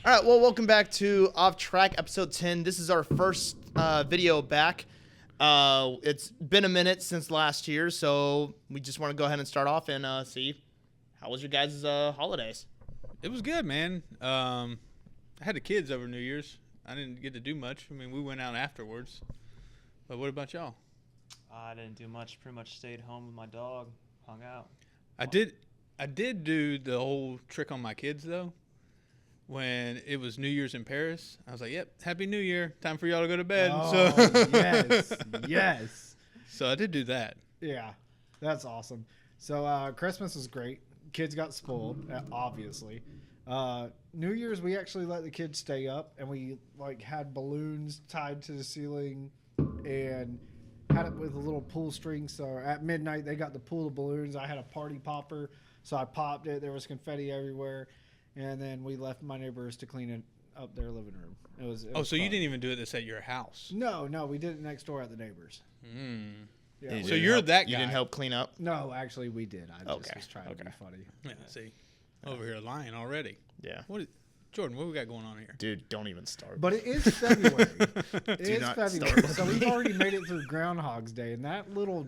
All right, well, welcome back to Off Track, episode 10. This is our first video back. It's been a minute since last year, so we just want to go ahead and start off and see how was your guys' holidays? It was good, man. I had the kids over New Year's. I didn't get to do much. I mean, we went out afterwards. But what about y'all? I didn't do much. Pretty much stayed home with my dog, hung out. I did do the whole trick on my kids, though. When it was New Year's in Paris, I was like, yep, Happy New Year. Time for y'all to go to bed. Yes. So I did do that. Yeah, that's awesome. So Christmas was great. Kids got spoiled, obviously. New Year's, we actually let the kids stay up, and we had balloons tied to the ceiling and had it with a little pull string. So at midnight, they got the pool of balloons. I had a party popper, so I popped it. There was confetti everywhere. And then we left my neighbors to clean it up their living room. It was So fun. you didn't even do this at your house? No, we did it next door at the neighbors. Yeah, So you're that guy. You didn't help clean up? No, actually, we did. I just Okay, was trying to be funny. Yeah, see, over here lying already. Yeah. Jordan, what we got going on here? Dude, don't even start. But it is February. It is not February. start. So we've already made it through Groundhog's Day. And that little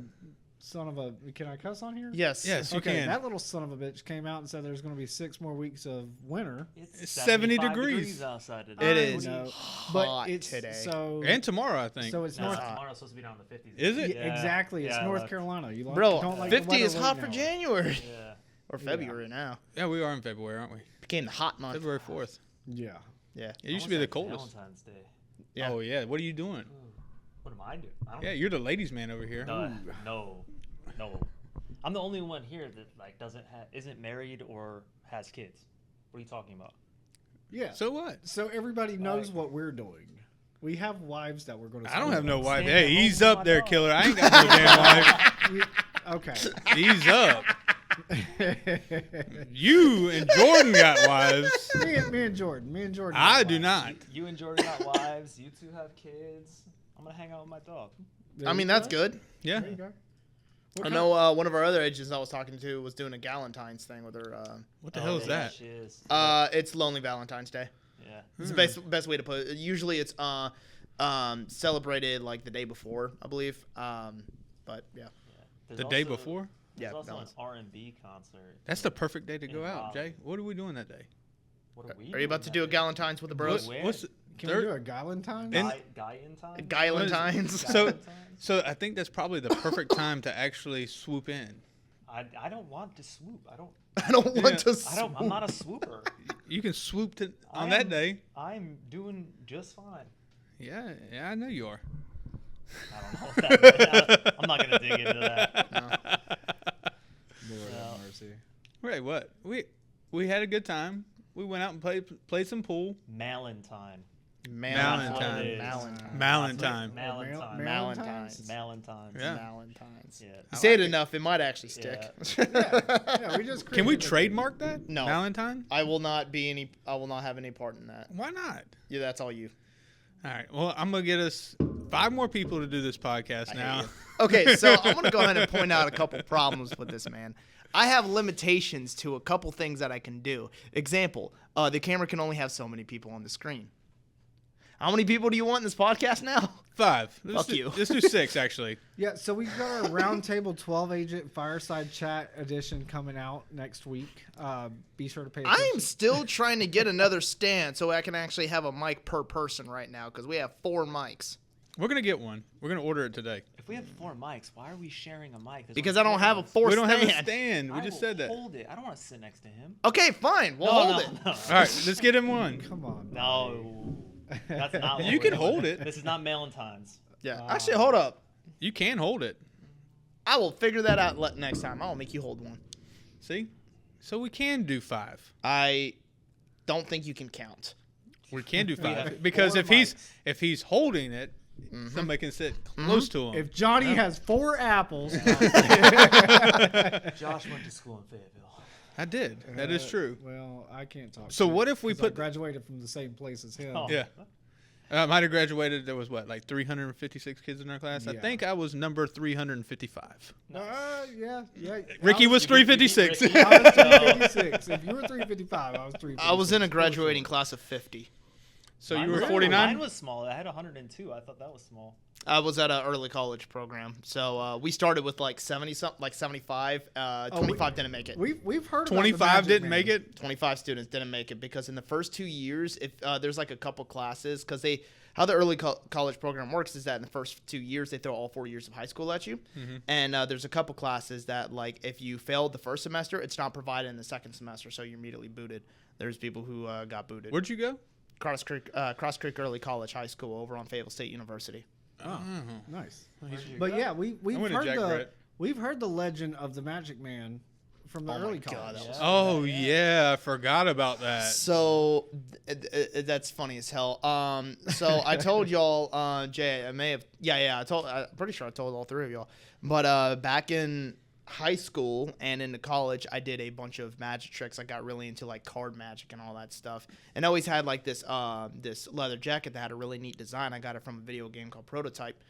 son of a... Can I cuss on here? Yes. Yes, you Okay, can. that little son of a bitch came out and said there's going to be 6 more weeks of winter. It's 70 75 degrees. outside today. It I is know, hot but it's today. So, And tomorrow, I think. so it's No, North... tomorrow's supposed to be down in the 50s. Is it? Yeah, exactly. It's Yeah, North look. Carolina. You Bro, don't like the 50 weather is hot right for now. January. Yeah. Or February now. Yeah, we are in February, aren't we? Became the hot month. February 4th. Yeah. Yeah. It used to be the coldest. Valentine's Day. Yeah. Oh, yeah. What are you doing? What am I doing? I don't Yeah, you're the ladies' man over here. No. I'm the only one here that isn't married or has kids. What are you talking about? Yeah. So what? So everybody knows what we're doing. We have wives that we're going to. I don't have no wife. Staying at Hey, home ease with up my there, dog. killer. I ain't got no damn wife. Okay. Ease up. You and Jordan got wives. me and Jordan. I got do wives. not. You and Jordan got wives. You two have kids. I'm going to hang out with my dog. There I you mean, go. that's good. Yeah. There you go. I know one of our other agents I was talking to was doing a Galentine's thing with her. What the hell is that? She is. It's Lonely Valentine's Day. Yeah. It's the best way to put it. Usually it's celebrated like the day before, I believe. But yeah. The day before? There's Yeah, also balance. an R&B concert. That's the perfect day to go In out, Raleigh. Jay. What are we doing that day? What are we Are you about to do a Galentine's with the bros? Where? What's the Can we do a Galentine's? And- Guy in time? Galentine's. So I think that's probably the perfect time to actually swoop in. I don't want to swoop. I don't. I don't want to. I'm not a swooper. You can swoop to, on I that am- day. I'm doing just fine. Yeah, I know you are. I don't know if that, I'm not gonna dig into that. Lord No. have mercy. Right, what? We had a good time. We went out and played some pool. Malentine. Valentine. Valentine. Malentines. Yeah. Valentine's. Yeah. You say it enough, it might actually stick. Yeah, we just Can we created a- trademark that? No. Valentine? I will not have any part in that. Why not? Yeah, that's all you. All right. Well, I'm gonna get us 5 more people to do this podcast now. Okay, so I'm going to go ahead and point out a couple problems with this, man. I have limitations to a couple things that I can do. Example, the camera can only have so many people on the screen. How many people do you want in this podcast now? 5. Fuck you. Let's do 6 actually. Yeah, so we've got our Roundtable 12 Agent Fireside Chat edition coming out next week. Be sure to pay attention. I am still trying to get another stand so I can actually have a mic per person right now because we have 4 mics. We're gonna get one. We're gonna order it today. If we have 4 mics, why are we sharing a mic? There's Because only I don't 4 have a of us. 4th We don't stand. have a stand. We I just will said that. Hold it. I don't want to sit next to him. Okay, fine. We'll hold it. No. All right, let's get him one. Come on. No. That's not what You we're can doing. hold it. This is not Malentine's. Yeah. Actually, hold up. You can hold it. I will figure that out next time. I'll make you hold one. See? So we can do 5. I don't think you can count. We can do 5 have because 4 if he's holding it, somebody can sit close to him. If Johnny has 4 apples, Josh went to school in Fayetteville. I did. That is true. Well, I can't talk. So shit what if we 'cause I put? graduated from the same place as him. Oh. Yeah. I might have graduated. There was like 356 kids in our class. I Yeah. think I was number 355. Yeah. Ricky was 356. Ricky. I was 356. If you were 355, I was 356. I was in a graduating class of 50. So Mine you were was- 49. Mine was small. I had 102. I thought that was small. I was at an early college program, so we started with like 70 something, like 75. 25 didn't make it. We've heard about the 25 Magic didn't Man. make it. 25 students didn't make it because in the first 2 years, if there's like a couple classes, because how the early college program works is that in the first 2 years they throw all 4 years of high school at you, and there's a couple classes that like if you failed the first semester, it's not provided in the second semester, so you're immediately booted. There's people who got booted. Where'd you go? Cross Creek Early College High School over on Fayetteville State University. Oh, Nice. Where'd you But go? yeah, we've went to heard Jack Brett. we've heard the legend of the Magic Man from the Oh my early God, college. that was- Oh yeah, I forgot about that. So that's funny as hell. So I told y'all, Jay, I may have, I'm pretty sure I told all three of y'all. But back in high school and into college, I did a bunch of magic tricks. I got really into like card magic and all that stuff. And I always had like this leather jacket that had a really neat design. I got it from a video game called Prototype.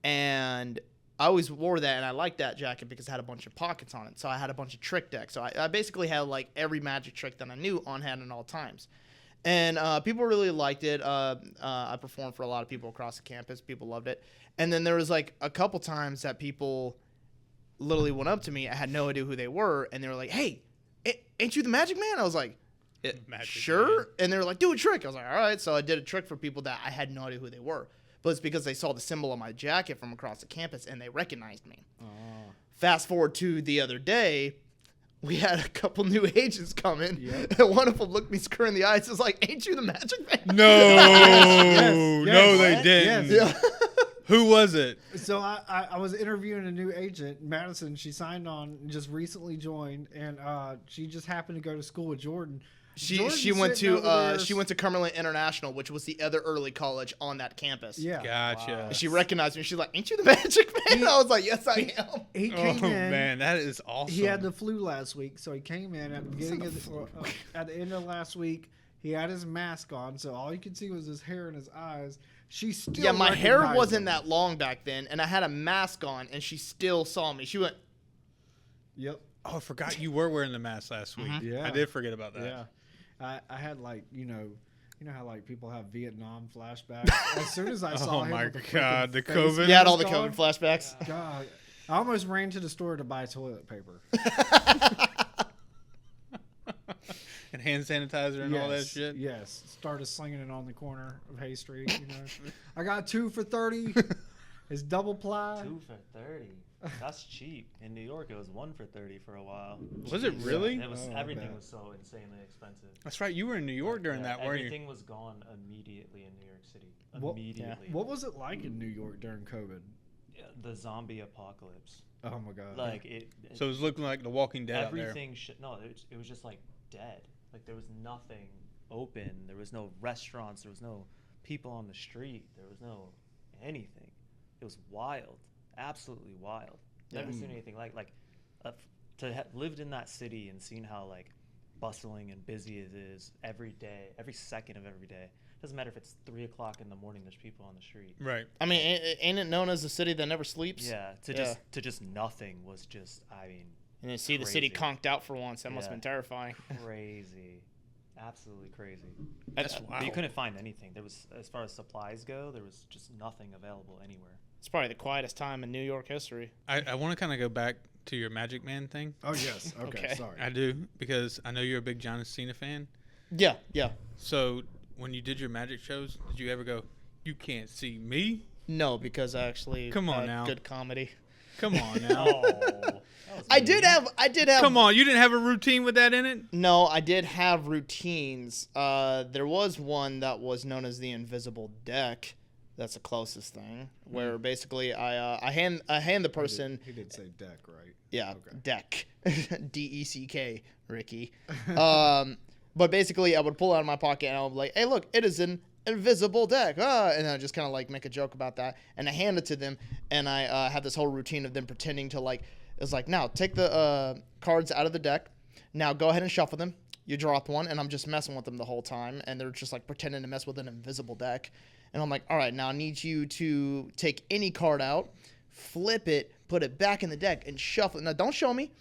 And I always wore that, and I liked that jacket because it had a bunch of pockets on it. So I had a bunch of trick decks. So I basically had like every magic trick that I knew on hand at all times. And people really liked it. I performed for a lot of people across the campus. People loved it. And then there was like a couple times that people literally went up to me. I had no idea who they were, and they were like, "Hey, ain't you the Magic Man?" I was like, Magic "Sure." Man. And they were like, "Do a trick." I was like, "All right." So I did a trick for people that I had no idea who they were, but it's because they saw the symbol on my jacket from across the campus and they recognized me. Fast forward to the other day, we had a couple new agents come in, Yep. and one of them looked me square in the eyes. Was like, "Ain't you the Magic Man?" No, Yes, no, they what? didn't. Yes. Who was it? So I was interviewing a new agent, Madison. She signed on, just recently joined, and she just happened to go to school with Jordan. She Jordan's went sitting to over there- she went to Cumberland International, which was the other early college on that campus. Yeah. Gotcha. She recognized me. She's like, "Ain't you the Magic Man?" I was like, "Yes, I am." He Oh came in. man, that is awesome. He had the flu last week, so he came in at the beginning of at the end of last week. He had his mask on, so all you could see was his hair and his eyes. She still Yeah, my hair recognized wasn't him. that long back then, and I had a mask on, and she still saw me. She went, Yep. Oh, I forgot you were wearing the mask last week. Yeah. I did forget about that. Yeah. I had like you know how like people have Vietnam flashbacks. As soon as I saw Oh him, my with the God, freaking the face COVID. "You had all the mask on, COVID flashbacks." God, I almost ran to the store to buy toilet paper. And hand sanitizer and all that shit. Yes, started slinging it on the corner of Hay Street. You know, I got 2 for $30. It's double ply. 2 for 30. That's cheap. In New York, it was 1 for 30 for a while. Was it really? It was Oh, I everything bet. was so insanely expensive. That's right. You were in New York during Yeah, that, weren't you? everything was gone immediately in New York City. What- Immediately. What was it like in New York during COVID? Yeah, the zombie apocalypse. Oh my God! Like it. So it was looking like The Walking Dead out there. everything. No, it was just like dead. Like there was nothing open. There was no restaurants. There was no people on the street. There was no anything. It was wild. Absolutely wild. Never seen anything lived in that city and seen how like bustling and busy it is every day, every second of every day. Doesn't matter if it's 3 o'clock in the morning. There's people on the street. Right. I mean, ain't it known as the city that never sleeps? Yeah. To just nothing was just. I mean, And to see the city Crazy. conked out for once, that must have Yeah. been terrifying. crazy. Absolutely crazy. That's But wild. you couldn't find anything. There was, as far as supplies go, there was just nothing available anywhere. It's probably the quietest time in New York history. I want to kind of go back to your Magic Man thing. Oh yes. Okay. Okay. Sorry. I do, because I know you're a big John Cena fan. Yeah, yeah. So when you did your magic shows, did you ever go, "You can't see me"? No, because I actually Come on had now. good comedy. Come on now. Oh, I did have Come on, you didn't have a routine with that in it? No, I did have routines. There was one that was known as the invisible deck. That's the closest thing. Where basically I hand the person He did say deck, right? yeah Okay. deck DECK Ricky. But basically I would pull it out of my pocket and I would be like, "Hey, look, it is an invisible deck." And I just kind of like make a joke about that and I hand it to them and I had this whole routine of them pretending to like it's like, "Now take the cards out of the deck. Now go ahead and shuffle them. you drop one, and I'm just messing with them the whole time, and they're just like pretending to mess with an invisible deck. And I'm like, all right, now I need you to take any card out, flip it, put it back in the deck, and shuffle it. Now, don't show me.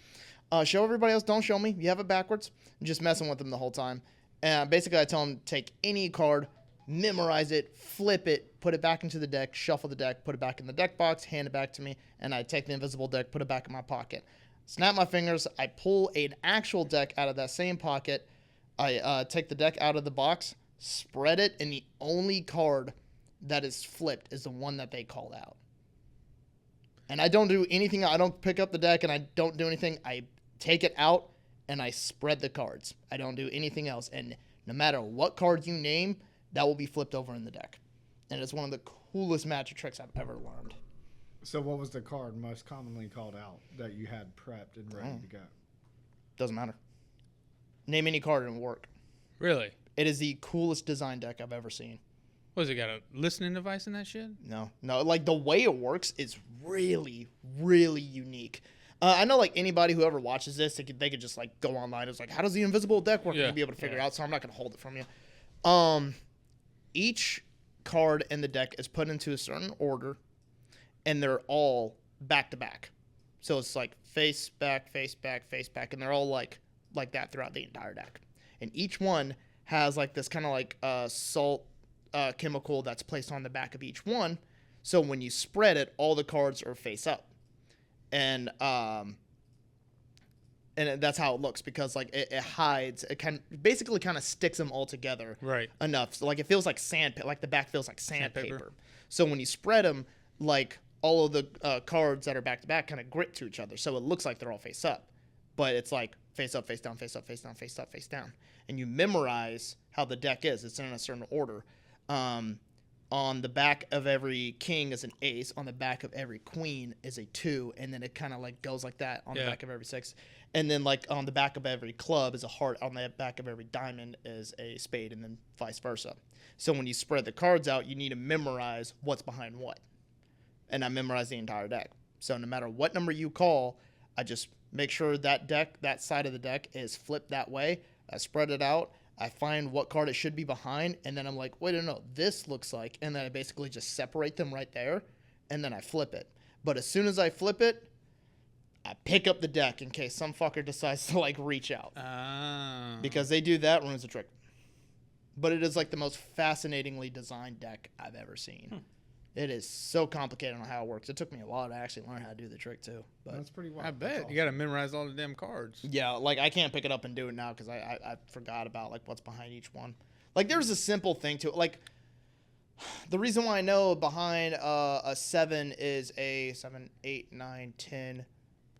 Show everybody else. Don't show me. You have it backwards. I'm just messing with them the whole time. And basically, I tell them, take any card, memorize it, flip it, put it back into the deck, shuffle the deck, put it back in the deck box, hand it back to me, and I take the invisible deck, put it back in my pocket. Snap my fingers. I pull an actual deck out of that same pocket. I take the deck out of the box, spread it, and the only card that is flipped is the one that they called out. And I don't do anything. I don't pick up the deck, and I don't do anything. I take it out, and I spread the cards. I don't do anything else. And no matter what card you name, that will be flipped over in the deck. And it's one of the coolest magic tricks I've ever learned. So what was the card most commonly called out that you had prepped and ready to go? Doesn't matter. Name any card and work. Really? It is the coolest design deck I've ever seen. What has it got, a listening device in that shit? No. Like the way it works is really, really unique. I know like anybody who ever watches this, they could just like go online. It's like, how does the invisible deck work? Yeah. And be able to figure it out. So I'm not going to hold it from you. Each card in the deck is put into a certain order, and they're all back to back. So it's like face back, face back, face back, and they're all like that throughout the entire deck. And each one has like this kind of like salt chemical that's placed on the back of each one. So when you spread it, all the cards are face up. And that's how it looks, because like it hides, it basically kind of sticks them all together Right. enough. So like it feels like like the back feels like sandpaper. So when you spread them, like all of the cards that are back to back kind of grip to each other. So it looks like they're all face up, but it's like face up, face down, face up, face down, face up, face down. And you memorize how the deck is. It's in a certain order. On the back of every king is an ace. On the back of every queen is a 2, and then it kind of like goes like that on the back of every 6. And then like on the back of every club is a heart. On the back of every diamond is a spade, and then vice versa. So when you spread the cards out, you need to memorize what's behind what. And I memorize the entire deck. So no matter what number you call, I just make sure that side of the deck is flipped that way. I spread it out. I find what card it should be behind, and then I'm like, wait, no, this looks like, and then I basically just separate them right there, and then I flip it. But as soon as I flip it, I pick up the deck in case some fucker decides to like reach out. Because they do that, ruins the trick. But it is like the most fascinatingly designed deck I've ever seen. It is so complicated on how it works. It took me a while to actually learn how to do the trick too. But That's pretty wild. I bet. That's You got to memorize all the damn cards. yeah, like I can't pick it up and do it now because I forgot about like what's behind each one. Like there's a simple thing to it. Like the reason why I know behind a 7 is a 7, 8, 9, 10,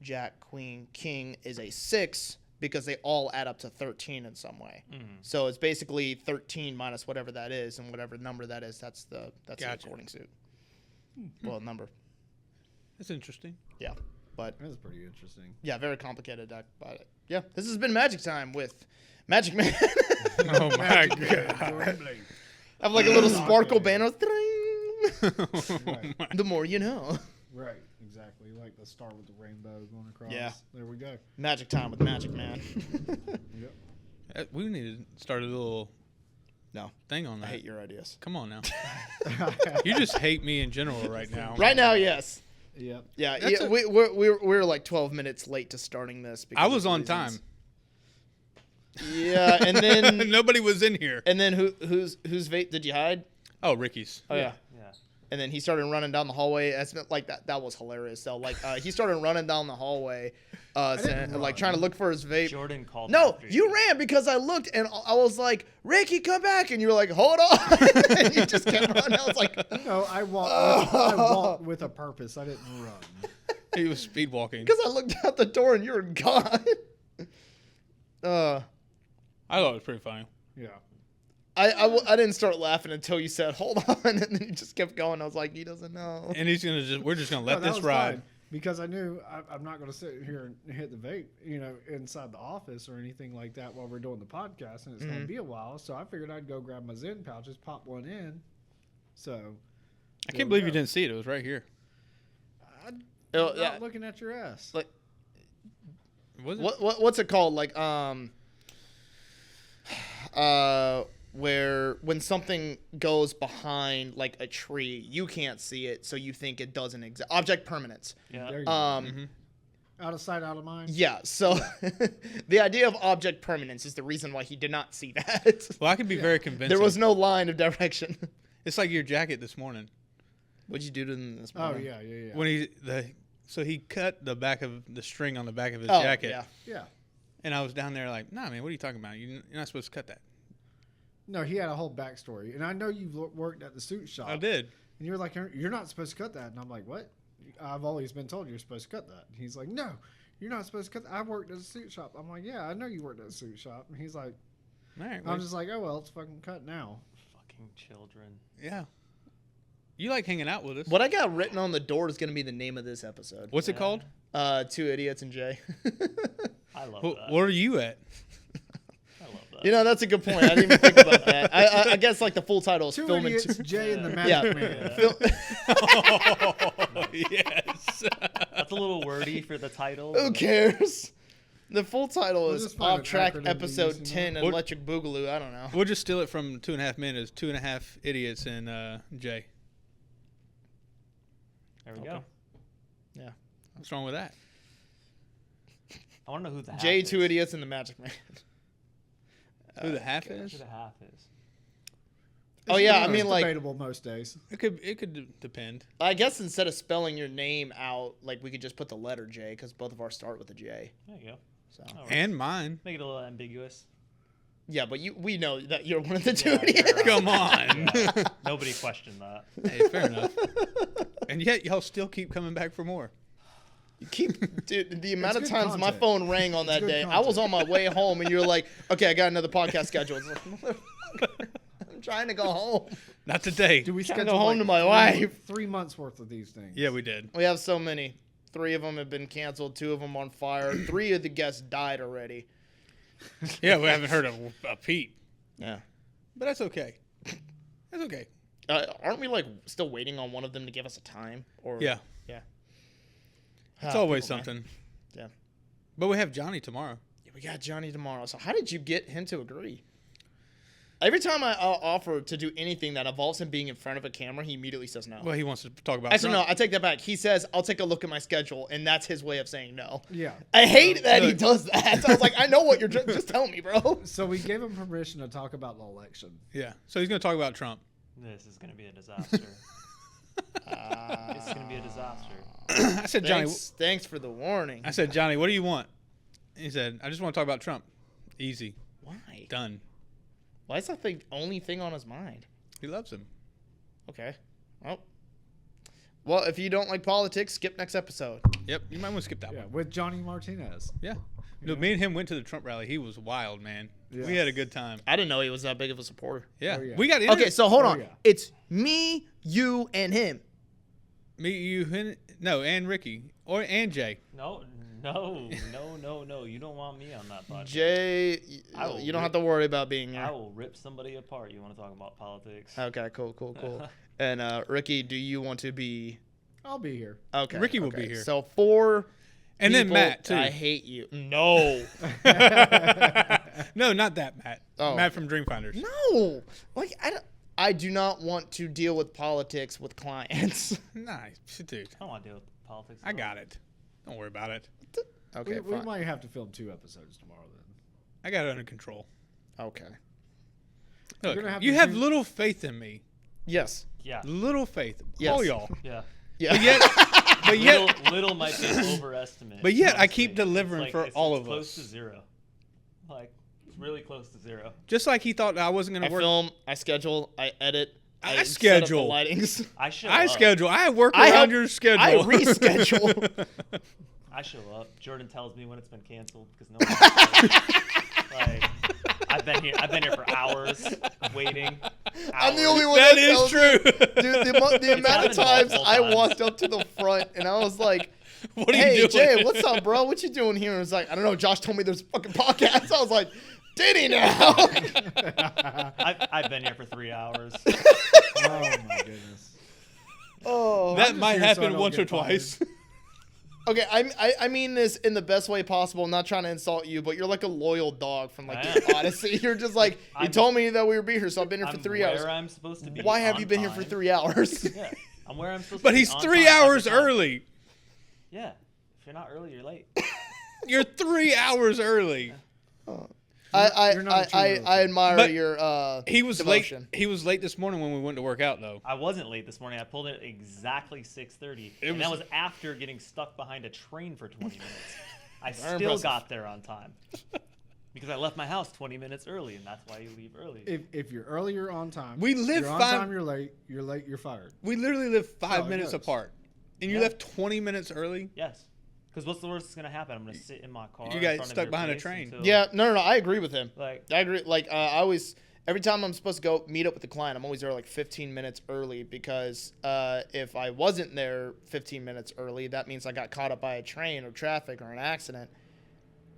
Jack, Queen, King is a 6 because they all add up to 13 in some way. So it's basically 13 minus whatever that is, and whatever number that is, that's the according suit. Well, number. That's interesting. Yeah, but That's pretty interesting. yeah, very complicated deck. But yeah, this has been Magic Time with Magic Man. Oh my god. Blade. I have like a little sparkle banner. Right. The more you know. Right, exactly. Like the star with the rainbow going across. Yeah. There we go. Magic Time with Magic Man. Yep. We need to start a little thing on I that. hate your ideas. Come on now. You just hate me in general right now. Right now, yes. Yep. Yeah, That's yeah we're like 12 minutes late to starting this. because I of was on reasons. time. Yeah, and then Nobody was in here. and then whose vape did you hide? Oh, Ricky's. Oh yeah. Yeah. And then he started running down the hallway. That's like that was hilarious. So like he started running down the hallway, like trying to look for his vape. Jordan called. No, after you ran because I looked and I was like, Ricky, come back, and you were like, hold on, and you just kept running. I was like, No, I walked with a purpose. I didn't run. He was speed walking. because I looked out the door and you were gone. I thought it was pretty funny. Yeah. I didn't start laughing until you said, hold on, and then you just kept going. I was like, he doesn't know. And we're just gonna let No, that this was ride. fine, because I knew I'm not going to sit here and hit the vape, inside the office or anything like that while we're doing the podcast, and it's going to be a while. So I figured I'd go grab my Zen pouches, pop one in. So I can't believe you didn't see it. It was right here. I'm Oh, not yeah. looking at your ass. Like Was it? what's it called? Like where when something goes behind like a tree, you can't see it, so you think it doesn't exist. Object permanence. Yeah. There you go. Out of sight, out of mind. Yeah, so the idea of object permanence is the reason why he did not see that. Well, I could be very convincing. There was no line of direction. It's like your jacket this morning. What'd you do to them this Oh morning? yeah. When so he cut the back of the string on the back of his Oh, jacket. yeah. And I was down there like, nah, man, what are you talking about? You're not supposed to cut that. No, he had a whole backstory, and I know you've worked at the suit shop. I did. And you're like, you're not supposed to cut that, and I'm like, what? I've always been told you're supposed to cut that. And he's like, no, you're not supposed to cut that. I worked at a suit shop. I'm like, yeah, I know you worked at a suit shop. And he's like, All right. I'm just like, oh well, it's fucking cut now. Fucking children. yeah. You like hanging out with us. What I got written on the door is going to be the name of this episode. What's it Yeah. called? 2 Idiots and Jay. I love What, that. where are you at? I love that. You know, that's a good point. I didn't even think about that. I guess like the full title is Two Filming idiots, Jay and the Magic Yeah. Man. Oh, yes. That's a little wordy for the title. Who but- cares? The full title We'll is just find Off an Track acronym to Episode use, 10 What- Electric Boogaloo. I don't know. We'll just steal it from 2.5 Men as 2.5 Idiots and Jay. There we Okay. go. Yeah. What's wrong with that? I want to know who the half Jay, is. 2 Idiots, and the Magic Man. Who the half Who is? the half is. Oh, yeah, I It's mean, like- debatable most days. It could depend. I guess instead of spelling your name out, like we could just put the letter J because both of ours start with a J. There you go. So That works. And mine. Make it a little ambiguous. yeah, but we know that you're one of the 2 Yeah, idiots. you're, Come on. yeah. Nobody questioned that. Hey, fair enough. And yet y'all still keep coming back for more. You keep, dude, the amount of good times my content. phone rang on It's that good day. I was content. on my way home, and you're like, "Okay, I got another podcast scheduled." It's like, "Motherfucker, I'm trying to go home. Not today. Do we Gotta schedule go home like to my 3 wife. 3 months worth of these things? Yeah, we did. We have so many. 3 of them have been canceled. 2 of them on fire. 3 of the guests died already. Yeah, we haven't heard of a peep. Yeah. But that's okay. That's okay. Aren't we like still waiting on one of them to give us a time? Or Yeah. yeah. It's Ah, always people, man. something. Yeah. But we have Johnny tomorrow. Yeah, we got Johnny tomorrow. So how did you get him to agree? Every time I offer to do anything that involves him being in front of a camera, he immediately says no. Well, he wants to talk about Actually, no, Trump. I take that back. He says, I'll take a look at my schedule, and that's his way of saying no. Yeah. I hate that he Look. does that. I was like, I know what you're just tell me, bro. So we gave him permission to talk about the election. Yeah. So he's going to talk about Trump. This is going to be a disaster. This is going to be a disaster. I said, Johnny, Thanks for the warning. I said, Johnny, what do you want? He said, I just want to talk about Trump. Easy. Why? Done. Why is that the only thing on his mind? He loves him. Okay. Well, if you don't like politics, skip next episode. Yep. You might want to skip that Yeah, one. with Johnny Martinez. Yeah. No, me and him went to the Trump rally. He was wild, man. Yeah. We had a good time. I didn't know he was that big of a supporter. Yeah. Oh, yeah. We got Okay, so hold Oh, on. yeah. It's me, you, and him. me, you, and Ricky, and Jay. No. You don't want me on that podcast. Jay, I will you don't have to worry about being I here. will rip somebody apart. You want to talk about politics? Okay, cool. And Ricky, do you want to be? I'll be here. Okay, Ricky will be okay. here. So 4 And then people, Matt, too. I hate you. No. No, not that Matt. Oh. Matt from Dreamfinders. No. Like I do not want to deal with politics with clients. Nice. Dude, I don't want to deal with politics. I got it. Don't worry about it. Okay, we fine. might have to film 2 episodes tomorrow then. I got it under control. Okay. Look, gonna have you to have do- little faith in me. Yes. Yeah. Little faith. Yes. All y'all. Yeah. Yeah. But yet, Little might be an overestimate. But yet I honestly. keep delivering It's for it's all of close us. to 0. Like really close to 0. just like he thought I wasn't I going to work. film, I schedule, I edit, I set up the schedule. lightings. I show I up. schedule. I work I around help- your schedule. I reschedule. I show up. Jordan tells me when it's been canceled because no one like I've been here for hours waiting. I'm the Hours. only one That is tells me. true. Dude, the amount of happened times multiple I times. walked up to the front and I was like, What are hey, you doing? Jay, what's up, bro? What you doing here? And it's like, I don't know. Josh told me there's a fucking podcast. I was like, did he now? I've been here for 3 hours. Oh my goodness. Oh. That just might here so I happen don't once or get fired. twice. Okay, I mean this in the best way possible. I'm not trying to insult you, but you're like a loyal dog from like I the Odyssey. You're just like, you told me that we would be here, so I've been here for I'm 3 hours. where I'm supposed to be. Why have on you been here for time. 3 hours? Yeah, I'm where I'm supposed to But be. he's on 3 time every hours time. early. Yeah, if you're not early, you're late. You're 3 hours early. You're not a true I realtor. admire But your He was devotion. late. He was late this morning when we went to work out, though. I wasn't late this morning. I pulled it exactly 6:30, and that was after getting stuck behind a train for 20 minutes. I still impressive. got there on time because I left my house 20 minutes early, and that's why you leave early. If you're early, you're on time. We live you're on five- time. You're late. You're late. You're fired. We literally live how 5 it minutes goes. apart, and you Yeah. left 20 minutes early. Yes, because what's the worst that's gonna happen? I'm gonna sit in my car. You in got front of stuck your behind a place train. until- Yeah, no, I agree with him. Like, I agree. Like, I always, every time I'm supposed to go meet up with the client, I'm always there like 15 minutes early because if I wasn't there 15 minutes early, that means I got caught up by a train or traffic or an accident,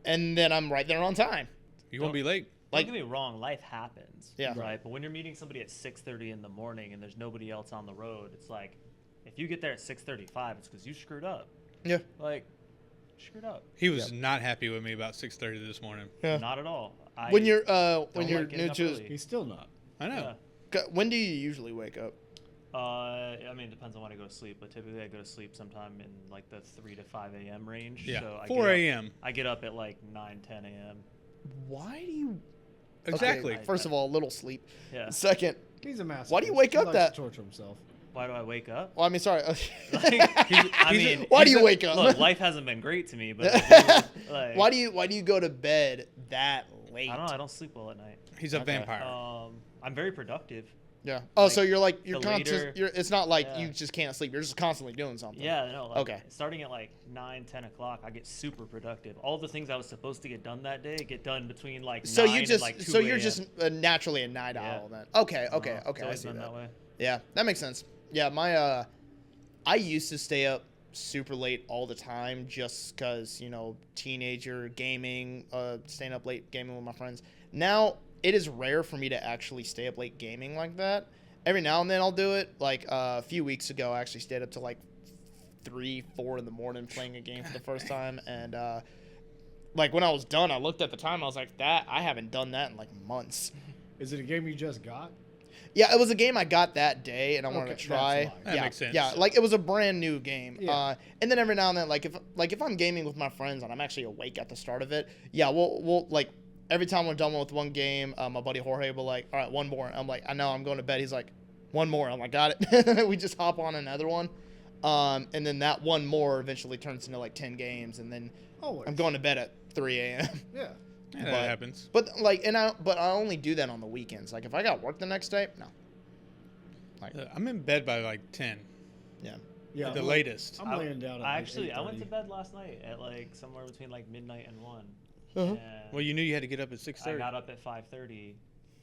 and then I'm right there on time. You won't be late. don't Like- get me wrong, life happens. Yeah. Right. But when you're meeting somebody at 6:30 in the morning and there's nobody else on the road, it's like, if you get there at 6:35, it's because you screwed up. Yeah. Like, screwed up. He was not happy with me about 6:30 this morning. Yeah. Not at all. When you're don't when you're like getting new up to, early. He's still not. I know. when do you usually wake up? I mean, it depends on when I go to sleep, but typically I go to sleep sometime in like the 3 to 5 a.m. range. Yeah. So I 4 get up- a.m. I get up at like 9, 10 a.m. Why do you? Exactly. Okay, first of all, a little sleep. Yeah. Second, He's a masochist. Why do you wake He up likes that- to torture himself? Why do I wake up? well, I mean, sorry. I mean, Why do you wake up? Look, life hasn't been great to me, but I do, like, why do you go to bed that late? I don't know. I don't sleep well at night. He's a Okay. vampire. I'm very productive. Yeah. Oh, Like, so you're the conscious. later- You're. It's not like Yeah. you just can't sleep. You're just constantly doing something. Yeah, no. Like, Okay. Starting at like 9, 10 o'clock, I get super productive. All the things I was supposed to get done that day get done between like So 9 you just. and like 2 So you're a.m. just naturally a night Yeah. owl then. Okay. Okay. It's Okay. I always see been that. that way. Yeah, that makes sense. Yeah, my I used to stay up super late all the time just because teenager gaming, staying up late gaming with my friends. Now it is rare for me to actually stay up late gaming like that. Every now and then I'll do it. Like a few weeks ago, I actually stayed up to like 3, 4 in the morning playing a game for the first time, and like when I was done, I looked at the time. I was like, I haven't done that in like months. Is it a game you just got? Yeah, it was a game I got that day, and I wanted Okay, to try. that's why. That yeah, makes sense. Yeah, like it was a brand new game. Yeah. And then every now and then, like if I'm gaming with my friends and I'm actually awake at the start of it, yeah, we'll like every time we're done with one game, my buddy Jorge will like, all right, one more. I'm like, I know, I'm going to bed. He's like, one more. I'm like, got it. We just hop on another one, and then that one more eventually turns into like 10 games, and then Always. I'm going to bed at 3 a.m. Yeah. Yeah, but- that happens. But like, I only do that on the weekends. Like if I got work the next day, no. I'm in bed by like 10, Yeah. Yeah. at the I'm layest. I'm laying down. At I like actually I went to 8:30. bed last night at like somewhere between like midnight and 1. Uh-huh. And Well, you knew you had to get up at I 6:30. got up at 5:30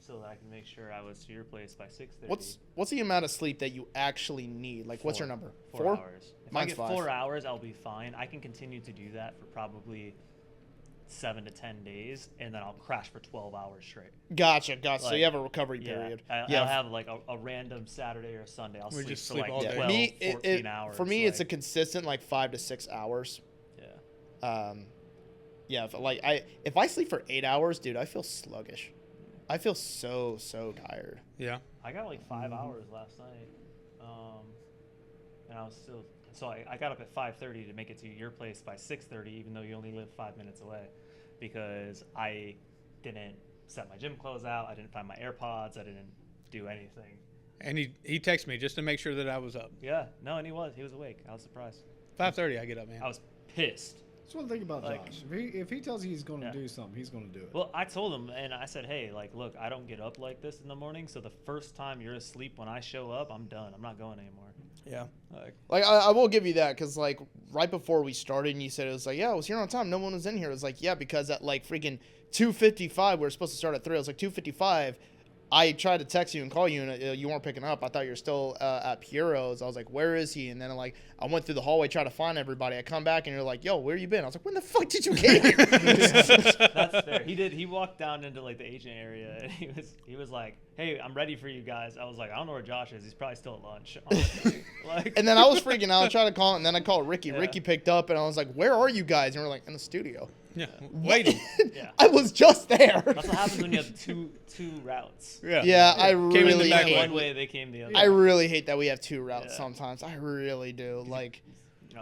so that I can make sure I was to your place by 6:30. What's the amount of sleep that you actually need? Like, what's your number? 4 hours. If Mine's I get 5. 4 hours, I'll be fine. I can continue to do that for probably 7 to 10 days, and then I'll crash for 12 hours straight. Gotcha. So Like, you have a recovery Yeah, period. I'll have like a random Saturday or Sunday. I'll We sleep just for sleep like all day. 12, me, 14 hours. for me, it's a like, consistent like 5 to 6 hours. yeah. Yeah. If I sleep for 8 hours, dude, I feel sluggish. I feel so tired. Yeah. I got like 5 hours last night, and I was still. So I got up at 5:30 to make it to your place by 6:30, even though you only live 5 minutes away, because I didn't set my gym clothes out. I didn't find my AirPods. I didn't do anything. And he texted me just to make sure that I was up. Yeah, no, and he was awake. I was surprised. 5:30, I get up, man. I was pissed. That's one thing about Like- Josh. If he tells you he's going to Yeah. do something, he's going to do it. Well, I told him, and I said, hey, like, look, I don't get up like this in the morning, so the first time you're asleep when I show up, I'm done. I'm not going anymore. Yeah. Like, I will give you that because like right before we started, and you said it was like, yeah, I was here on time. No one was in here. It was like, yeah, because at like freaking 2:55, we were supposed to start at 3. I was like 2:55. I tried to text you and call you, and you weren't picking up. I thought you were still at Piero's. I was like, where is he? And then like I went through the hallway, tried to find everybody. I come back, and you're like, yo, where you been? I was like, when the fuck did you get here? that's fair. He did. He walked down into like the agent area, and he was like, "Hey, I'm ready for you guys." I was like, "I don't know where Josh is. He's probably still at lunch." Honestly. Like, And then I was freaking out, trying to call it, and then I called Ricky. Yeah. Ricky picked up, and I was like, "Where are you guys?" And we're like, "In the studio." Yeah. Waiting. Yeah. I was just there. That's what happens when you have two routes. Yeah. Yeah, I Came in the really back hate. One way, they came the other. I really hate that we have two routes Yeah. sometimes. I really do. Like,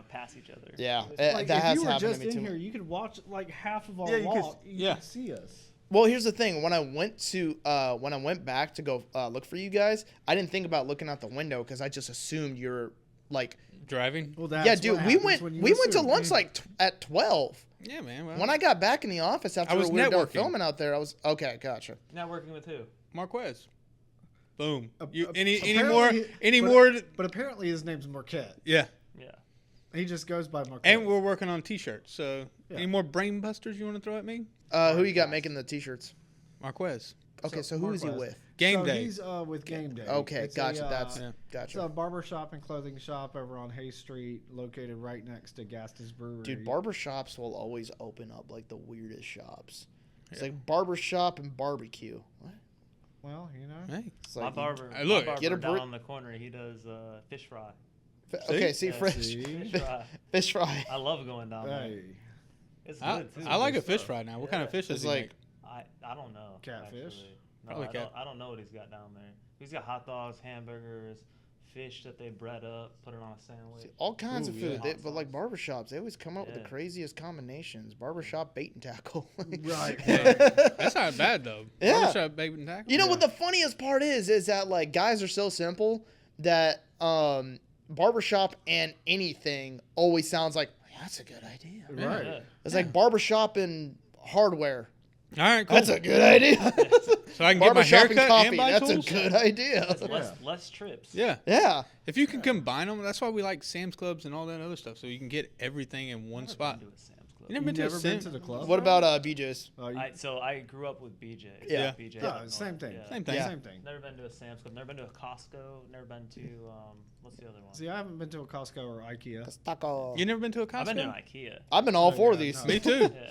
pass each other. yeah, Like, that if has you were happened just to me in too. here, you could watch like half of our Yeah, you could- walk. yeah. could see us. Well, here's the thing. When I went back to go look for you guys, I didn't think about looking out the window because I just assumed you're like, Driving. Well, that's yeah, what dude. We happens went when you to assume. lunch like at 12. Yeah, man. Well, When I got back in the office after I was we were done networking. filming out there, I was okay. Gotcha. Networking with who? Marquez. Boom. You, Apparently- any but- more? But apparently his name's Marquette. Yeah. Yeah. He just goes by Marquette. And we're working on T-shirts. So, Yeah. any more brain busters you want to throw at me? Who you got making the t-shirts? Marquez. Okay, so who is he Marquez. with? Game so day. He's with Game Day. Okay, It's gotcha. A, That's Yeah. it's gotcha. a barber shop and clothing shop over on Hay Street, located right next to Gaston's Brewery. Dude, barber shops will always open up like the weirdest shops. It's like barber shop and barbecue. What? Well, you know. Hey. It's My like barber, Hey, look, my barber get a down bri- on the corner. He does fish fry. okay, see, Yeah, fresh see? Fish fry. fish fry. I love going down there. Hey, It's I, good too. I like a Good fish stuff. fry now. What kind of Yeah. fish does It's he like make? I don't know. Catfish? Actually. No, Probably cat. I don't know what he's got down there. He's got hot dogs, hamburgers, fish that they bread up, put it on a sandwich. All kinds of Ooh, food. yeah. But like barber shops, they always come up with the Yeah. craziest combinations. Barbershop bait and tackle. Right. That's not bad though. Yeah. Barbershop bacon and tackle. You know what the funniest part is that like guys are so simple that barbershop and anything always sounds like that's a good idea. Right. Yeah. It's like barbershop and hardware. All right, cool. That's a good idea. So I can get my hair Barbershop and cut coffee. and buy That's tools? a good idea. That's less trips. Yeah. Yeah. If you can combine them, that's why we like Sam's Clubs and all that other stuff. So you can get everything in one spot. Been to a Sam's Club. You never been to a Never been Sam? to the club? What about BJ's? Oh, you- So I grew up with BJ. Yeah. BJ. Yeah, up north. same thing. Yeah. Same thing. Yeah. Same thing. Never been to a Sam's Club. Never been to a Costco. Never been to what's the other one? See, I haven't been to a Costco or IKEA. Taco. You never been to a Costco? I've been to an IKEA. I've been all Oh, four of yeah, these. no. Me too. Yeah.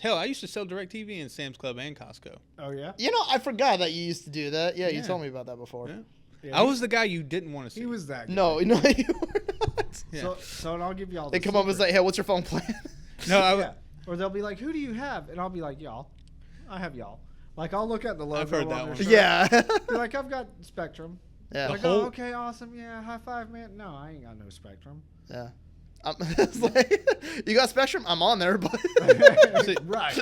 Hell, I used to sell DirecTV in Sam's Club and Costco. Oh yeah. You know, I forgot that you used to do that. Yeah, you Yeah. told me about that before. Yeah. Yeah, I was the guy you didn't want to see. He was that. Guy. No, you were not. Yeah. So and I'll give y'all. They the come up and secret. say, "Hey, what's your phone plan?" No, I, Yeah. Or they'll be like, "Who do you have?" And I'll be like, "Y'all." I have y'all. Like I'll look at the logo. I've heard on that their one. shirt, Yeah. Be like, "I've got Spectrum." Yeah. Like, whole- oh, okay, awesome. Yeah, high five, man. No, I ain't got no Spectrum. Yeah. It's like, you got Spectrum? I'm on there, but Right.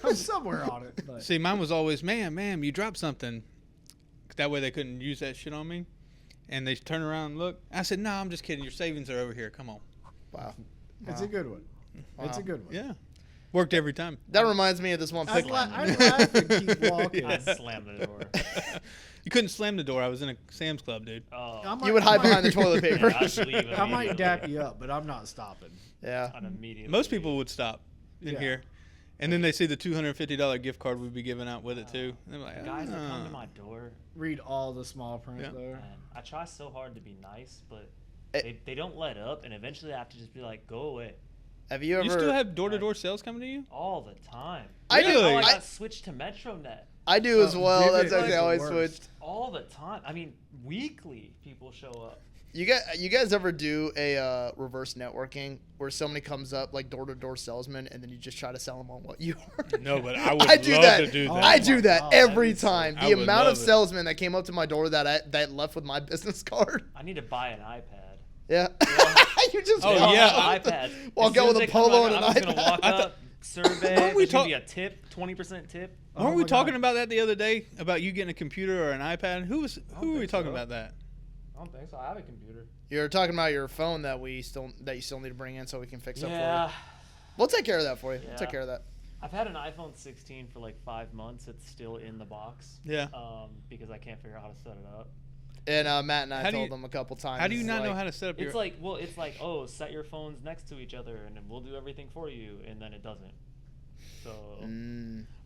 I'm somewhere on it. But. see, mine was always, ma'am, you dropped something. That way they couldn't use that shit on me. And they turn around and look. I said, no, I'm just kidding. Your savings are over here. Come on. wow. It's a good one. It's a Wow. good one. Yeah. Worked every time. That reminds me of this one I'd, pick. I'd laugh and keep walking. I'd slam the door. You couldn't slam the door. I was in a Sam's Club, dude. Oh, I might- You would I hide might- behind the toilet paper. yeah, I'd leave I might immediately. dap you up, but I'm not stopping. Yeah. I'd immediately Most leave. people would stop in Yeah. here. And then they see the $250 gift card we'd be giving out with it, too. And they're like, Guys that come to "Ah." my door, Read all the small print Yeah. there. man, I try so hard to be nice, but Eh. they don't let up, and eventually I have to just be like, go away. Have you ever? You still have door-to-door sales coming to you? All the time. I do. Really? Oh, I I, got switched to MetroNet. I do as Oh, well. Vivid That's is actually the how I worst. switched. All the time. I mean, weekly people show up. You guys ever do a reverse networking where somebody comes up like door-to-door salesman and then you just try to sell them on what you are? No, but I would I do love that. to do that. I Oh do my that God, every that'd be so time. I The would amount of love it. salesmen that came up to my door that left with my business card. I need to buy an iPad. Yeah. you just Oh, walk yeah. out. iPads. Walk As soon out as with they a come polo out, and an I'm just gonna iPad. walk I thought- up, survey. Weren't we There's gonna be talk- a tip, 20% tip. Oh Weren't we my talking God. about that the other day? About you getting a computer or an iPad? Who were we think talking so. about that? I don't think so. I have a computer. You're talking about your phone that you still need to bring in so we can fix up for Yeah. you. We'll take care of that for you. We'll Yeah. take care of that. I've had an iPhone 16 for like 5 months. It's still in the box. Yeah. Because I can't figure out how to set it up. And Matt and I How do told you- them a couple times. How do you not know like, how to set up your... It's like, well, it's like, oh, set your phones next to each other, and then we'll do everything for you, and then it doesn't. So.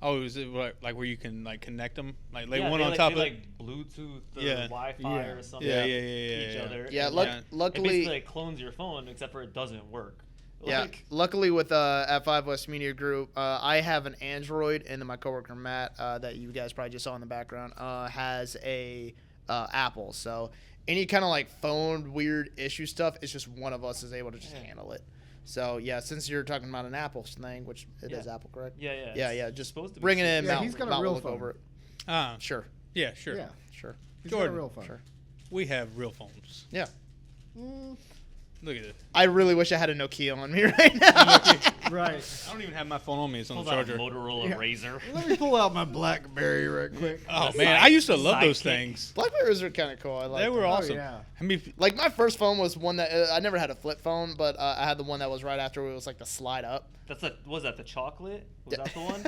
Oh, is it like where you can like connect them? Like lay yeah, one they on like, top they of... like Bluetooth or Yeah. Wi-Fi Yeah. or something Yeah, to yeah, yeah, each yeah. other. Yeah, and luck- then Yeah. it luckily, basically like clones your phone, except for it doesn't work. Yeah. Luckily, with at 5 West Media Group, I have an Android, and then my coworker Matt, that you guys probably just saw in the background, has a Apple. So any kind of like phone weird issue stuff, it's just one of us is able to just handle it. So yeah, since you're talking about an Apple thing, which it is Apple, correct? Yeah. Yeah. Just supposed to be bring it in. Yeah, Mount, he's got a Mount real will look phone. over it. Sure. Yeah, sure. Yeah. Sure. He's got a Jordan. real phone. Sure. We have real phones. Yeah. Look at this. I really wish I had a Nokia on me right now. Right. I don't even have my phone on me. It's on Pulled the out a charger. Motorola Yeah. Razor. Let me pull out my BlackBerry right quick. Oh The man, side- I used to love those sidekick. things. Blackberries are kind of cool. I like. They were Oh, awesome. yeah. I mean, Like my first phone was one that I never had a flip phone, but I had the one that was right after it was like the slide up. Was that the chocolate? Was that the one?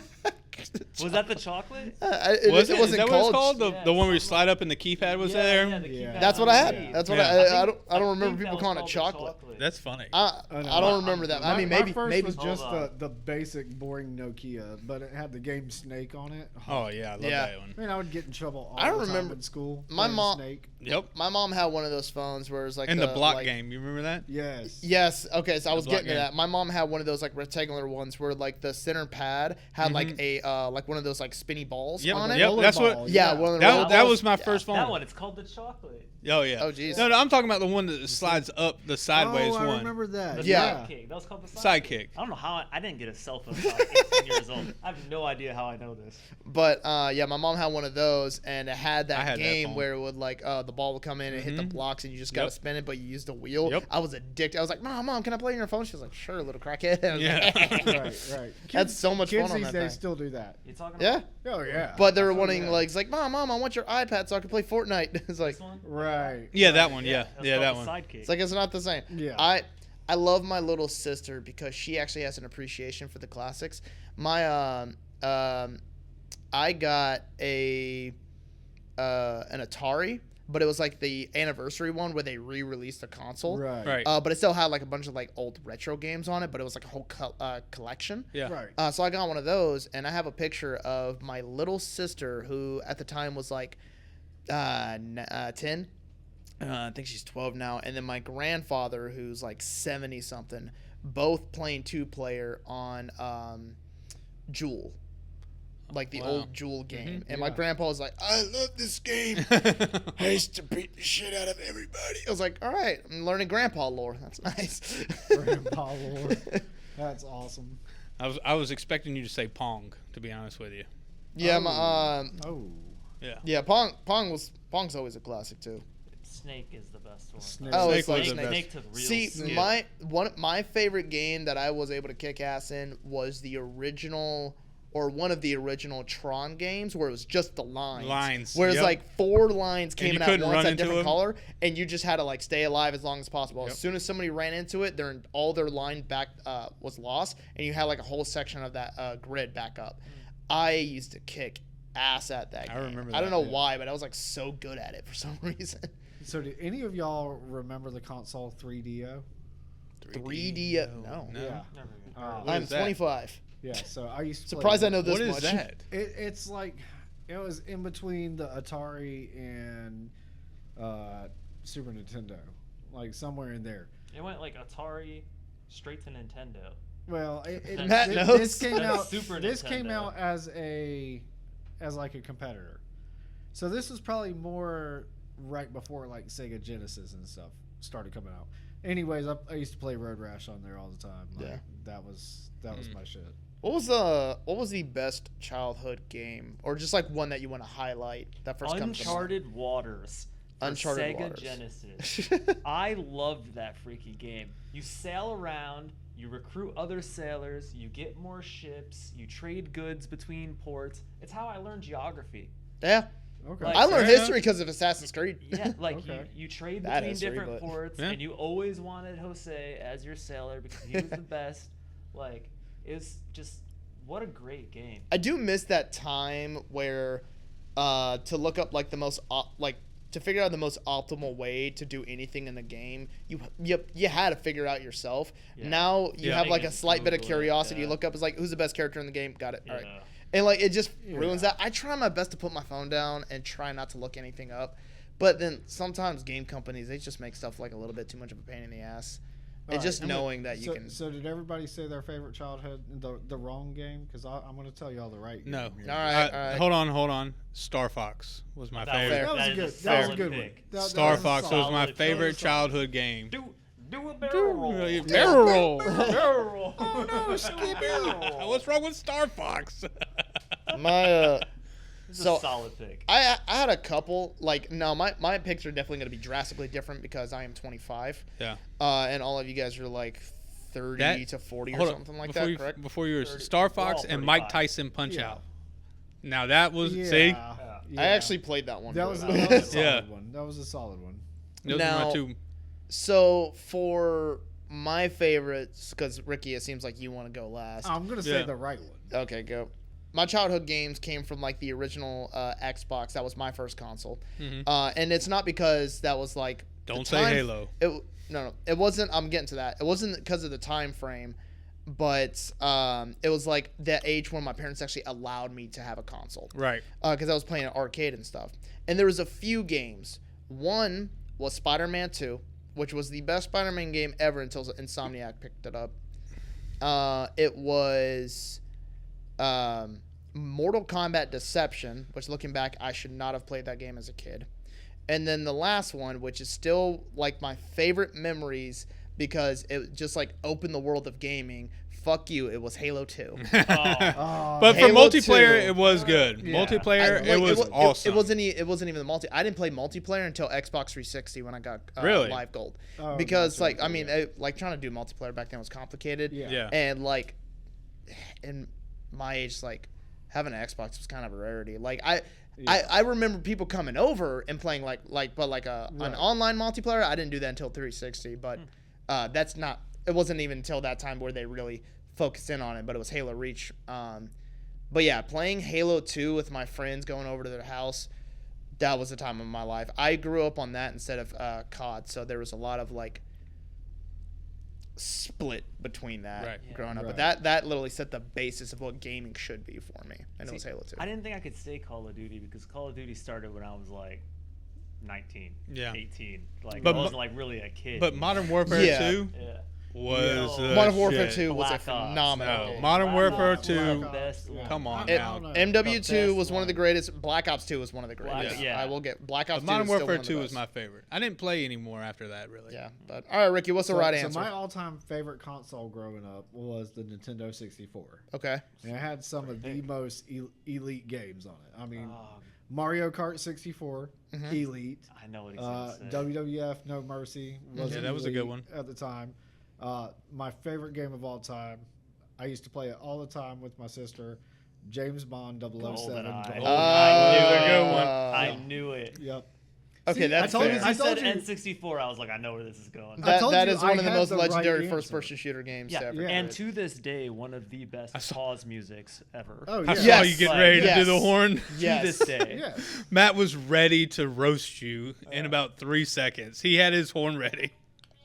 Was that the chocolate? It was it? Is wasn't that what it's called? Yeah, The one where you something slide up and the keypad was Yeah, there. yeah, the Yeah. keypad That's what on I the had. Wii. That's what Yeah. I don't remember think people that calling it was chocolate. called the That's funny. I I know. don't remember that. I mean, maybe my first maybe. was just Hold on. the basic boring Nokia, but it had the game Snake on it. Oh yeah, I love Yeah. that one. Man, I would get in trouble all I the time remember- in school. my playing mom- Snake. Yep. My mom had one of those phones where it was like And the block like, game. You remember that? Yes. Yes. Okay. So I was block getting to game. that. My mom had one of those like rectangular ones where like the center pad had like a like one of those like spinny balls Yep. on it. Yep. That's what. Rollerball, Yeah. One of the roller That balls. was my Yeah. first phone. That one, it's called the chocolate. Oh yeah. Oh, geez. No, I'm talking about the one that slides up the sideways Oh, I one. remember that. The Yeah. sidekick. That was called the Sidekick. I don't know how I didn't get a cell phone until I was 18 years old. I have no idea how I know this. But yeah, my mom had one of those, and it had I that had that game phone. where it would like the ball would come in and hit the Mhm. blocks, and you just gotta Yep. spin it, but you use the wheel. Yep. I was addicted. I was like, Mom, can I play on your phone? She was like, Sure, little crackhead. I was Yeah. like, Right. That's so much Kids fun on these that days thing. still do that. You talking Yeah, about Oh yeah. but they were Oh, wanting yeah. like, it's like, Mom, I want your iPad so I can play Fortnite. It's like, this one? Right. Yeah, that one. Yeah, That's yeah, called that the one. Sidekick. it's like it's not the same. Yeah. I love my little sister because she actually has an appreciation for the classics. My I got an Atari, but it was like the anniversary one where they re-released the console. Right. Right. But it still had like a bunch of like old retro games on it, but it was like a whole collection. Yeah. Right. So I got one of those, and I have a picture of my little sister who at the time was like 10. I think she's 12 now. And then my grandfather, who's like 70 something, both playing 2-player on Jewel. Like the Wow. old Jewel game. And my Yeah. grandpa was like, I love this game. I used to beat the shit out of everybody. I was like, all right, I'm learning grandpa lore. That's nice. Grandpa lore. That's awesome. I was expecting you to say Pong. To be honest with you. Yeah, Oh. my Oh. yeah, Pong's always a classic too. Snake is the best one. Snake. Oh, Snake it's like was the Snake. Snake took real See, skill. my favorite game that I was able to kick ass in was the original, or one of the original Tron games, where it was just the lines. Where it's yep. like 4 lines came you in at couldn't once run at into different them. color, and you just had to like stay alive as long as possible. Yep. As soon as somebody ran into it, all their line back was lost, and you had like a whole section of that grid back up. I used to kick ass at that I game. remember I don't that, know yeah. why, but I was like so good at it for some reason. So, do any of y'all remember the console 3DO? 3D, no. No. Yeah. Never even Uh, heard of What I'm is that? 25. Yeah. So I used to. Surprised play I know this What is much. that? It's like it was in between the Atari and Super Nintendo, like somewhere in there. It went like Atari straight to Nintendo. Well, Matt this knows. came That's out. Super This came Nintendo. out as like a competitor. So this was probably more right before like Sega Genesis and stuff started coming out. Anyways, I used to play Road Rash on there all the time. Like, Yeah. that was my shit. What was the best childhood game, or just like one that you want to highlight that first comes to mind? Uncharted Waters. For Uncharted Sega Waters. Genesis. I loved that freaky game. You sail around, you recruit other sailors, you get more ships, you trade goods between ports. It's how I learned geography. Yeah, Okay. Like- I learned Fair history because of Assassin's Creed. Yeah, like Okay. you trade That between history, different but- ports, Yeah. and you always wanted Jose as your sailor because he was the best. Like, it was just what a great game. I do miss that time where to look up like the most to figure out the most optimal way to do anything in the game, you had to figure out yourself. Yeah. Now you Yeah. have like You a can slight bit of Google it, curiosity. You yeah. look up, it's like, who's the best character in the game? Got it. All right. Yeah. And like it just Yeah. ruins that. I try my best to put my phone down and try not to look anything up, but then sometimes game companies, they just make stuff like a little bit too much of a pain in the ass. And just Alright, knowing that you so, can. So did everybody say their favorite childhood the wrong game? Because I'm going to tell y'all the right. No. game. All right, all right. Hold on. Star Fox was my favorite. That was a That good. is a That was a solid good one. pick. Star was a Fox was solid- my solid favorite choice. childhood game. Do a barrel roll. Barrel roll. Barrel roll. Oh no, Skippy! What's wrong with Star Fox? My It's So- a solid pick. I had a couple like no my picks are definitely going to be drastically different because I am 25. Yeah. And all of you guys are like 30 to 40 or Hold on, something like before that, you, correct? Before you were 30. Star We're Fox all and Mike 35. Tyson Punch Yeah. Out. Now that was Yeah. see, Yeah. I actually played that one. That for was, a that bit. was a solid Yeah. one. That was a solid one. those were Now- my two. So for my favorites, because Ricky, it seems like you want to go last. I'm going to say Yeah. the right one. Okay, go. My childhood games came from like the original Xbox. That was my first console, Mhm. and it's not because that was like. the Don't say time- Halo. No, it wasn't. I'm getting to that. It wasn't because of the time frame, but it was like that age when my parents actually allowed me to have a console. Right. Because I was playing an arcade and stuff. And there was a few games. One was Spider-Man 2, which was the best Spider-Man game ever until Insomniac picked it up. It was Mortal Kombat Deception, which looking back, I should not have played that game as a kid. And then the last one, which is still like my favorite memories because it just like opened the world of gaming. Fuck you, it was Halo 2. Oh, But for Halo multiplayer, 2. it was good. Yeah. Multiplayer, Like, it was awesome. It wasn't even the I didn't play multiplayer until Xbox 360 when I got Really? Live Gold. Oh, Because gotcha. like I mean, like trying to do multiplayer back then was complicated. Yeah. Yeah. And like, in my age, like having an Xbox was kind of a rarity. Like I remember people coming over and playing like an Right. online multiplayer. I didn't do that until 360, but that's not. It wasn't even until that time where they really focused in on it. But it was Halo Reach. But yeah, playing Halo 2 with my friends, going over to their house, that was the time of my life. I grew up on that instead of COD, so there was a lot of like split between that Right. growing up. Right. But that literally set the basis of what gaming should be for me, and it was Halo 2. I didn't think I could say Call of Duty because Call of Duty started when I was like 19, Yeah. 18. Like But I wasn't like really a kid. But Modern Warfare Yeah. 2 yeah. was Yeah. the Modern Warfare shit. 2 was a Black Ops. phenomenal No, game. Modern Black Warfare Ops 2. was the best one. Come on I now. don't know. MW2 best was one of the one. greatest. Black Ops 2 was one of the Black- greatest. yeah. I will get Black Ops But 2 Modern is still Warfare one of the 2 was best. my favorite. I didn't play anymore after that, really. Yeah, but all right, Ricky, what's the right answer? So my all-time favorite console growing up was the Nintendo 64. Okay. And it had some of the most elite games on it. I mean, Oh, Mario Kart 64, Mhm. Elite. I know what he's gonna say. WWF No Mercy was Yeah, that was a good elite one. at the time. My favorite game of all time, I used to play it all the time with my sister, James Bond 007. GoldenEye. Oh, I knew that was a it. good one. I knew it. Yep. Okay, See, that's I told fair. you- As you told said you- N64, I was like, I know where this is going. I That, told that you is I one of the had most the right legendary answer. first-person shooter games Yeah, to ever. and created. to this day, one of the best I saw- pause musics ever. Oh, I yeah. saw Yes. you getting Like, ready to do yes. the horn. To Yes. this day. Yeah. Matt was ready to roast you in about 3 seconds. He had his horn ready.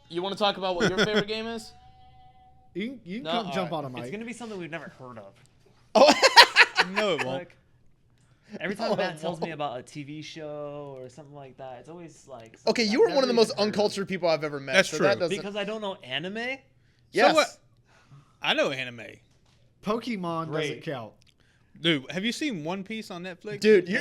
You want to talk about what your favorite game is? You can No, come all jump right. on a mic. It's gonna be something we've never heard of. Oh, No, it won't. Like, every time Oh, Matt tells me whoa. about a TV show or something like that, it's always like. okay, something you I've were one of the never most even heard of. uncultured people I've ever met. That's so true. That doesn't. Because I don't know anime. Yes. So what? I know anime. Pokemon Great. doesn't count. Dude, have you seen One Piece on Netflix? Dude, you.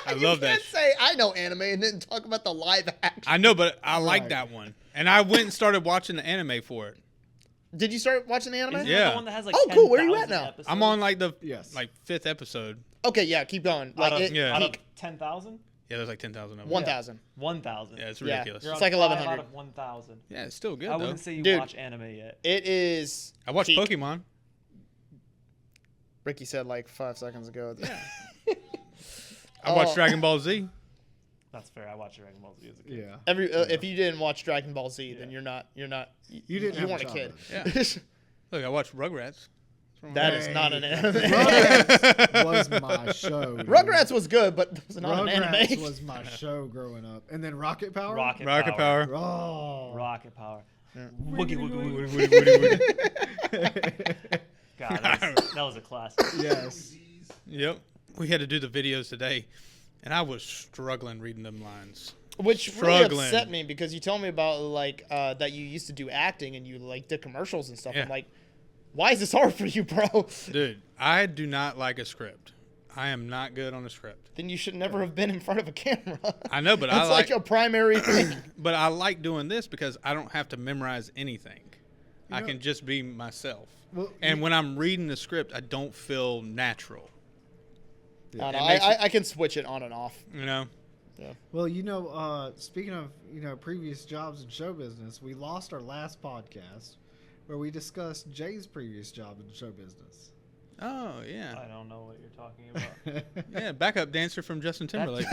I love that can't shit. say I know anime and then talk about the live action. I know, but I like Right. that one. And I went and started watching the anime for it. Did you start watching the anime? Isn't Yeah. that the one that has like Oh, cool. Where you at 10,000 now? episodes? I'm on like the Yes. 5th episode. Okay, yeah, keep going. out Like of, it, yeah. out of peak 10,000. Yeah, there's like 10,000 of them. 1,000. 1,000. Yeah, it's Yeah. ridiculous. You're It's on like 5 1100. out of 1,000. Yeah, it's still good I though. wouldn't say you Dude. watch anime yet. It is. I watched peak. Pokemon. Ricky said like 5 seconds ago. I watched Oh. Dragon Ball Z. That's fair. I watched Dragon Ball Z as a kid. Yeah. If you didn't watch Dragon Ball Z, then Yeah. you're not. You didn't You have weren't a a kid. Yeah. Look, I watched Rugrats. What's wrong with That that? is not an anime. Rugrats was my show. dude. Rugrats was good, but it was not an Rugrats anime. was my show growing up. And then Rocket Power? Rocket Power. Oh. Rocket Power. Yeah. Woogie woogie woogie. Woody, Woody, Woody. God, that was a classic. Yes. Yep. We had to do the videos today, and I was struggling reading them lines. Which struggling. really upset me because you told me about like that you used to do acting and you like did commercials and stuff. Yeah. I'm like, why is this hard for you, bro? Dude, I do not like a script. I am not good on a script. Then you should never have been in front of a camera. I know, but That's I like a primary thing. but I like doing this because I don't have to memorize anything. I know- can just be myself. Well, And when I'm reading the script, I don't feel natural. I don't know. It makes I can switch it on and off. You know? Well, you know, speaking of, you know, previous jobs in show business, we lost our last podcast where we discussed Jay's previous job in show business. Oh, I yeah. don't know what you're talking about. Yeah, backup dancer from Justin Timberlake.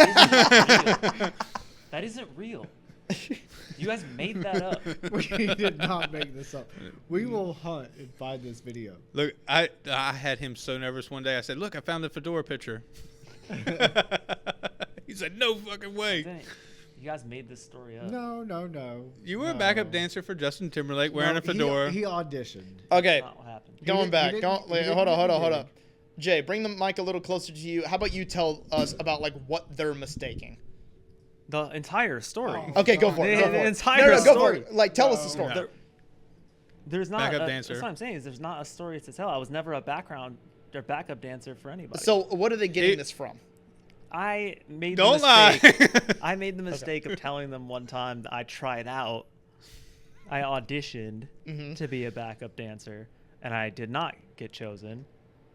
That isn't real. You guys made that up. We did not make this up. We will hunt and find this video. Look, I had him so nervous one day. I said, "Look, I found the fedora picture." He said, "No fucking way." Didn't- You guys made this story up. No. You were a No. backup dancer for Justin Timberlake wearing No, a fedora. He auditioned. Okay, That's not what happened. going he back. didn't- Don't, he wait, didn't hold on, get the hold on. gig. Jay, bring the mic a little closer to you. How about you tell us about like what they're mistaking? The entire story. Oh. Okay, go for it. The Go for it. entire No, go for story. it. Like, tell us the No. story. No. There's not Backup a, dancer. That's what I'm saying. Is there's not a story to tell. I was never a background or backup dancer for anybody. So, what are they getting It- this from? I made Don't the lie. mistake. I made the mistake of telling them one time that I tried out. I auditioned Mm-hmm. to be a backup dancer, and I did not get chosen.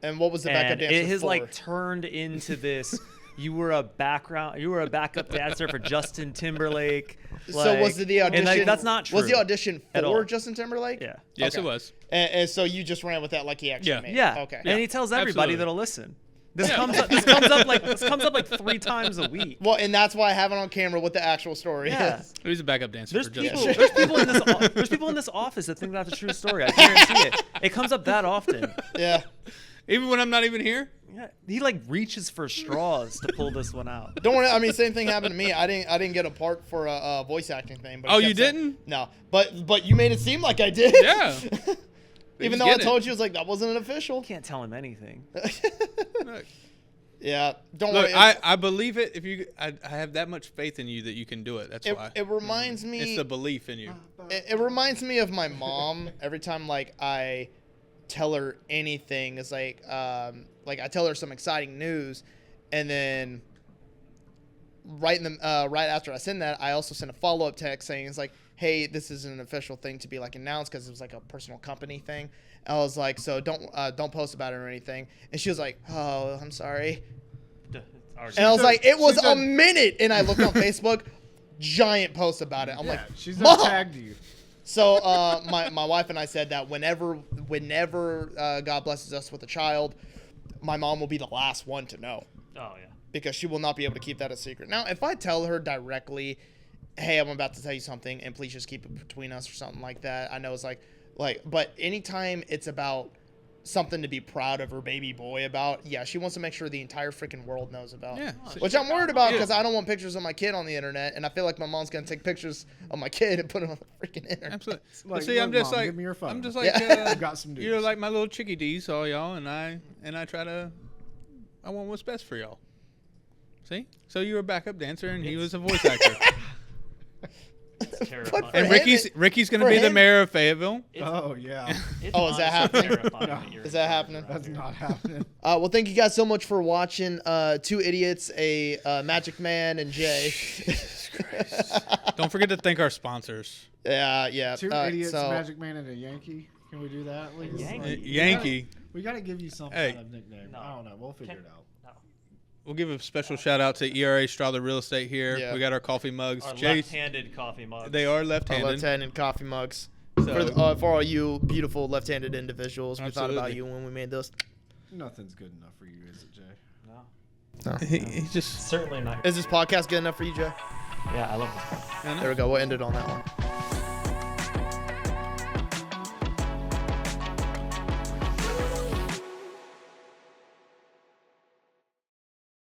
And what was the backup And dancer it has for? like turned into this. You were a backup dancer for Justin Timberlake. So was like- the audition? And like, that's not true. Was the audition at for all. Justin Timberlake? Yeah. Yes, Okay. it was. And so you just ran with that like he actually Yeah. made it. Yeah. Okay. And he tells everybody Absolutely. that'll listen. This Yeah. comes up. This comes up like 3 times a week. Well, and that's why I have it on camera what the actual story Yeah. is. He was a backup dancer There's for Justin. people. There's people in this. There's people in this office that think that's a true story. I guarantee it. It comes up that often. Yeah. Even when I'm not even here. Yeah, he like reaches for straws to pull this one out. Don't worry. I mean, same thing happened to me. I didn't get a part for a voice acting thing. But Oh, he you kept saying- didn't? No. But you made it seem like I did. Yeah. Even He's though I getting told it. you, it was like that wasn't an official. Can't tell him anything. Look, Yeah. Don't look, worry. I believe it. If you, I have that much faith in you that you can do it. That's why. It reminds me. It's the belief in you. It reminds me of my mom every time like I tell her anything. It's like I tell her some exciting news, and then right after I send that, I also send a follow up text saying it's like, hey, this is an official thing to be like announced because it was like a personal company thing. I was like, so don't post about it or anything. And she was like, oh, I'm sorry. And I was like, it was a minute. And I looked on Facebook, giant post about it. I'm like, she's Mom! tagged you. So my wife and I said that whenever God blesses us with a child, my mom will be the last one to know Oh yeah. because she will not be able to keep that a secret. Now, if I tell her directly, hey, I'm about to tell you something and please just keep it between us or something like that, I know it's like, but anytime it's about something to be proud of her baby boy about, yeah, she wants to make sure the entire freaking world knows about. Yeah. Which I'm worried about Yeah. because I don't want pictures of my kid on the internet, and I feel like my mom's gonna take pictures of my kid and put them on the freaking internet. Absolutely. Like, See, I'm look, just Mom, like, give me your phone. I'm just like, Yeah. I've got some dudes. you're like my little chickie D's, all y'all, and I try to, I want what's best for y'all. See? So you were a backup dancer, and he was a voice actor. It's terrifying. for And him, Ricky's gonna for be the him- mayor of Fayetteville. Oh yeah, It's Oh, is that honestly happening? terrifying No. that you're Is that a happening? driver. that's not happening. Well, thank you guys so much for watching. 2 idiots, a Magic Man, and Jay. Don't forget to thank our sponsors. Yeah. 2 uh, idiots, so- Magic Man, and a Yankee. Can we do that, please? Yankee? Like, Yankee. We gotta give you some Hey. kind of nickname. No. I don't know. We'll figure Can- it out. No. We'll give a special shout out to ERA Strother Real Estate here. Yeah. We got our coffee mugs. Our Chase, left-handed coffee mug. they are Our left-handed. left-handed coffee mugs. So- For all you beautiful left-handed individuals, we thought about Absolutely. you when we made this. Nothing's good enough for you, is it, Jay? No. He just. Certainly not. Is this podcast good enough for you, Jay? Yeah, I love this one. There we go. We'll end it on that one.